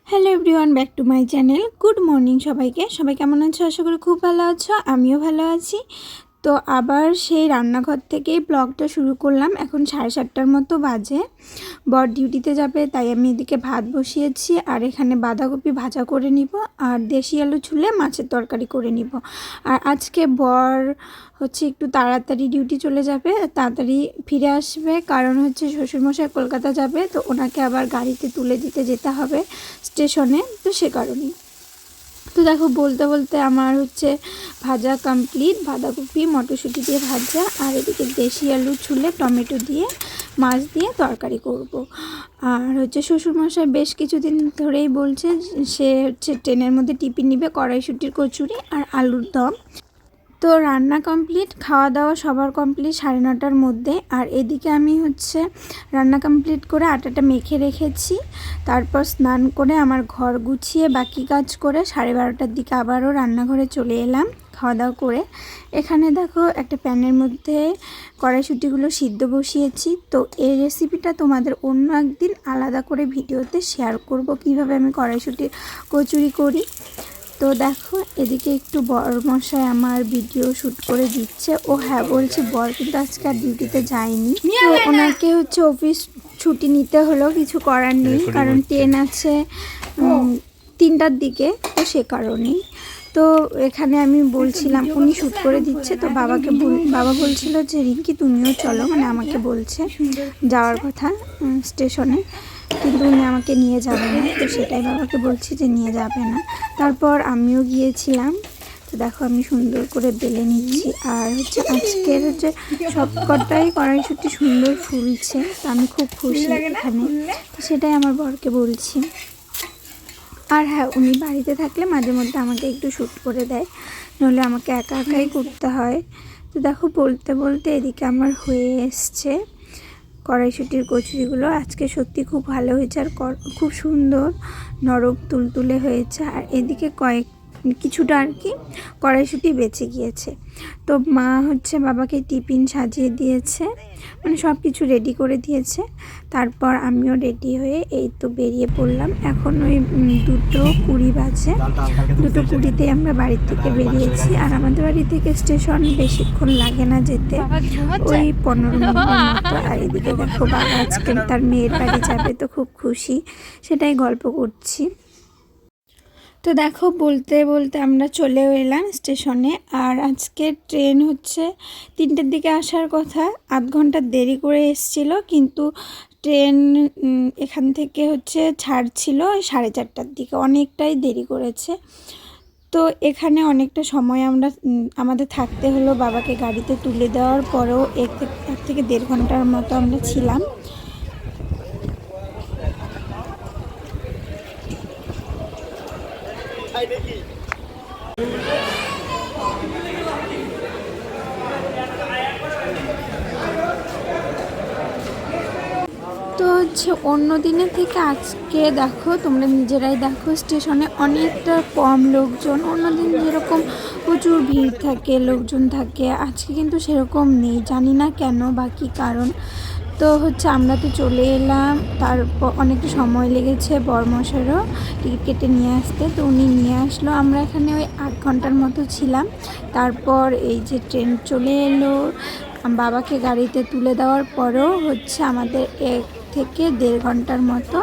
Hello everyone, back to my channel. Good morning সবাইকে। সবাই কেমন আছো? আশা করি খুব ভালো আছো, আমিও ভালো আছি। তো আবার সেই রান্নাঘর থেকেই ব্লগটা শুরু করলাম। এখন 7:30টার মতো বাজে। বর ডিউটিতে যাবে, তাই আমি এদিকে ভাত বসিয়েছি আর এখানে বাঁধাকপি ভাজা করে নিব আর দেশি আলু ছুলে মাছের তরকারি করে নিব। আর আজকে বর হচ্ছে একটু তাড়াতাড়ি ডিউটি চলে যাবে, তাড়াতাড়ি ফিরে আসবে, কারণ হচ্ছে শ্বশুরমশাই কলকাতা যাবে, তো ওনাকে আবার গাড়িতে তুলে দিতে যেতে হবে স্টেশনে, তো সে কারণেই। তো দেখো বলতে বলতে আমার হচ্ছে ভাজা কমপ্লিট, বাঁধাকপি মটরশুঁটি দিয়ে ভাজা, আর এদিকে দেশি আলু ছুলে টমেটো দিয়ে মাছ দিয়ে তরকারি করব। আর হচ্ছে শ্বশুরমশাই বেশ কিছুদিন ধরেই বলছে সে হচ্ছে ট্রেনের মধ্যে টিফিন নিবে কড়াইশুঁটির কচুরি আর আলুর দম। তো রান্না কমপ্লিট, খাওয়া দাওয়া সবার কমপ্লিট 9:30টার মধ্যে। আর এদিকে আমি হচ্ছে রান্না কমপ্লিট করে আটাটা মেখে রেখেছি, তারপর স্নান করে আমার ঘর গুছিয়ে বাকি কাজ করে 12:30টার দিকে আবারও রান্নাঘরে চলে এলাম খাওয়া দাওয়া করে। এখানে দেখো একটা প্যানের মধ্যে কড়াইশুঁটিগুলো সিদ্ধ বসিয়েছি। তো এই রেসিপিটা তোমাদের অন্য একদিন আলাদা করে ভিডিওতে শেয়ার করব, কিভাবে আমি কড়াইশুঁটির কচুরি করি। তো দেখো এদিকে একটু বর মশাই আমার ভিডিও শ্যুট করে দিচ্ছে। ও হ্যাঁ বলছি, বর কিন্তু আজকে আর ডিউটিতে যায়নি, তো ওনাকে হচ্ছে অফিস ছুটি নিতে হলো, কিছু করার নেই, কারণ ট্রেন আছে 3টার দিকে, তো সে কারণেই। তো এখানে আমি বলছিলাম, উনি শ্যুট করে দিচ্ছে, তো বাবা বলছিল যে রিঙ্কি তুমিও চলো, মানে আমাকে বলছে যাওয়ার কথা স্টেশনে, কিন্তু উনি আমাকে নিয়ে যাবে না, তো সেটাই বাবাকে বলছি যে নিয়ে যাবে না। তারপর আমিও গিয়েছিলাম। তো দেখো আমি সুন্দর করে বেলে নিচ্ছি, আর হচ্ছে আজকের হচ্ছে সবকটাই কড়াইশুঁটি সুন্দর ফুলছে, তো আমি খুব খুশি এখানে, তো সেটাই আমার বরকে বলছি। আর হ্যাঁ, উনি বাড়িতে থাকলে মাঝে মধ্যে আমাকে একটু শ্যুট করে দেয়, নাহলে আমাকে একা একাই করতে হয়। তো দেখো বলতে বলতে এদিকে আমার হয়ে এসছে কড়াইশুঁটির কচুরিগুলো। আজকে সত্যি খুব ভালো হয়েছে, আর খুব সুন্দর নরম তুলতুলে হয়েছে। আর এদিকে কিছুটা আর কি কড়াইশুঁটি বেঁচে গিয়েছে। তো মা হচ্ছে বাবাকে টিফিন সাজিয়ে দিয়েছে, মানে সব কিছু রেডি করে দিয়েছে। তারপর আমিও রেডি হয়ে এই তো বেরিয়ে পড়লাম। এখন ওই 2:20 বাজে, 2:20-তে আমরা বাড়ির থেকে বেরিয়েছি। আর আমাদের বাড়ি থেকে স্টেশন বেশিক্ষণ লাগে না যেতে, ওই 15 মিনিটের মতো। আর এদিকে দেখো বাবা আজকে তার মেয়ের বাড়ি যাবে, তো খুব খুশি, সেটাই গল্প করছি। তো দেখো বলতে বলতে আমরা চলেও এলাম স্টেশনে। আর আজকে ট্রেন হচ্ছে 3টের দিকে আসার কথা, আধ ঘন্টা দেরি করে এসেছিলো, কিন্তু ট্রেন এখান থেকে হচ্ছে ছাড়ছিল 4:30টার দিকে, অনেকটাই দেরি করেছে। তো এখানে অনেকটা সময় আমাদের থাকতে হলো, বাবাকে গাড়িতে তুলে দেওয়ার পরেও 1 থেকে 1.5 ঘন্টার মতো আমরা ছিলাম। তো হচ্ছে অন্য দিনের থেকে আজকে দেখো, তোমরা নিজেরাই দেখো, স্টেশনে অনেকটা কম লোকজন। অন্যদিন যেরকম প্রচুর ভিড় থাকে, লোকজন থাকে, আজকে কিন্তু সেরকম নেই, জানি না কেন বা কী কারণ। তো হচ্ছে আমরা তো চলে এলাম, তারপর অনেকটা সময় লেগেছে বরমশাইরও টিকিট কেটে নিয়ে আসতে, তো উনি নিয়ে আসলো। আমরা এখানে ওই 8 ঘন্টার মতো ছিলাম। তারপর এই যে ট্রেন চলে এলো, বাবাকে গাড়িতে তুলে দেওয়ার পরেও হচ্ছে আমাদের 1 থেকে 1.5 ঘন্টার মতো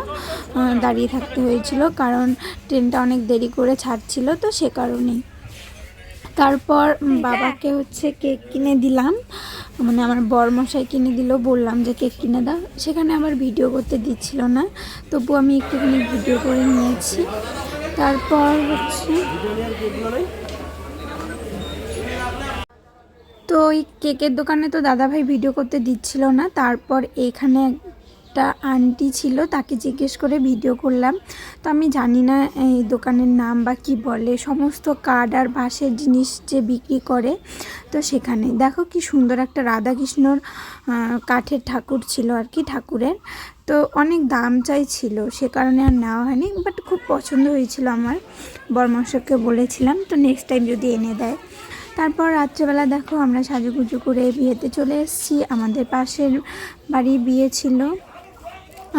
দাঁড়িয়ে থাকতে হয়েছিল, কারণ ট্রেনটা অনেক দেরি করে ছাড়ছিল, তো সে কারণেই। তারপর বাবাকে হচ্ছে কেক কিনে দিলাম, মানে আমার বরমশাই কিনে দিল, বললাম যে কেক কিনে দাও, সেখানে আমার ভিডিও করতে দিচ্ছিল না, তবু আমি একটুখানি ভিডিও করে নিয়েছি। তারপর হচ্ছে তো ওই কেকের দোকানে তো দাদাভাই ভিডিও করতে দিচ্ছিল না, তারপর এইখানে একটা আন্টি ছিল, তাকে জিজ্ঞেস করে ভিডিও করলাম। তো আমি জানি না এই দোকানের নাম বা কি বলে, সমস্ত কার্ড আর বাঁশের জিনিস যে বিক্রি করে। তো সেখানে দেখো কি সুন্দর একটা রাধাকৃষ্ণর কাঠের ঠাকুর ছিল আর কি, ঠাকুরের। তো অনেক দাম চাইছিল, সে কারণে আর নেওয়া হয়নি, বাট খুব পছন্দ হয়েছিল আমার, বরমশাইকে বলেছিলাম তো নেক্সট টাইম যদি এনে দেয়। তারপর রাত্রেবেলা দেখো আমরা সাজুগুজু করে বিয়েতে চলে এসেছি, আমাদের পাশের বাড়ি বিয়ে ছিল।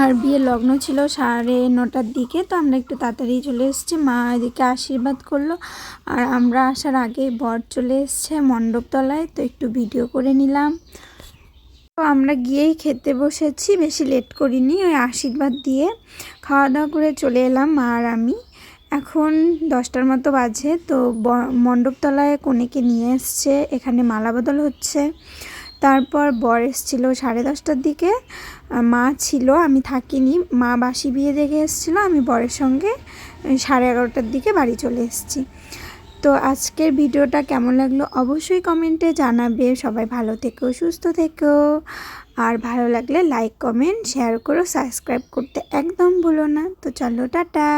আর বিয়ের লগ্ন ছিল 9:30টার দিকে, তো আমরা একটু তাড়াতাড়ি চলে এসেছি। মা এদিকে আশীর্বাদ করলো আর আমরা আসার আগে বর চলে এসছে মণ্ডপতলায়, তো একটু ভিডিও করে নিলাম। তো আমরা গিয়েই খেতে বসেছি, বেশি লেট করিনি, ওই আশীর্বাদ দিয়ে খাওয়া দাওয়া করে চলে এলাম মা আর আমি। এখন 10টার মতো বাজে, তো মণ্ডপতলায় কনেকে নিয়ে এসছে, এখানে মালা বদল হচ্ছে। তারপর বর এসেছিল 10:30টার দিকে, মা ছিল, আমি থাকিনি, মা বাসি বিয়ে দেখে এসেছিলো, আমি বরের সঙ্গে 11:30টার দিকে বাড়ি চলে এসেছি। তো আজকের ভিডিওটা কেমন লাগলো অবশ্যই কমেন্টে জানাবে। সবাই ভালো থেকো, সুস্থ থেকো, আর ভালো লাগলে লাইক কমেন্ট শেয়ার করো, সাবস্ক্রাইব করতে একদম ভুলো না। তো চলো, টাটা।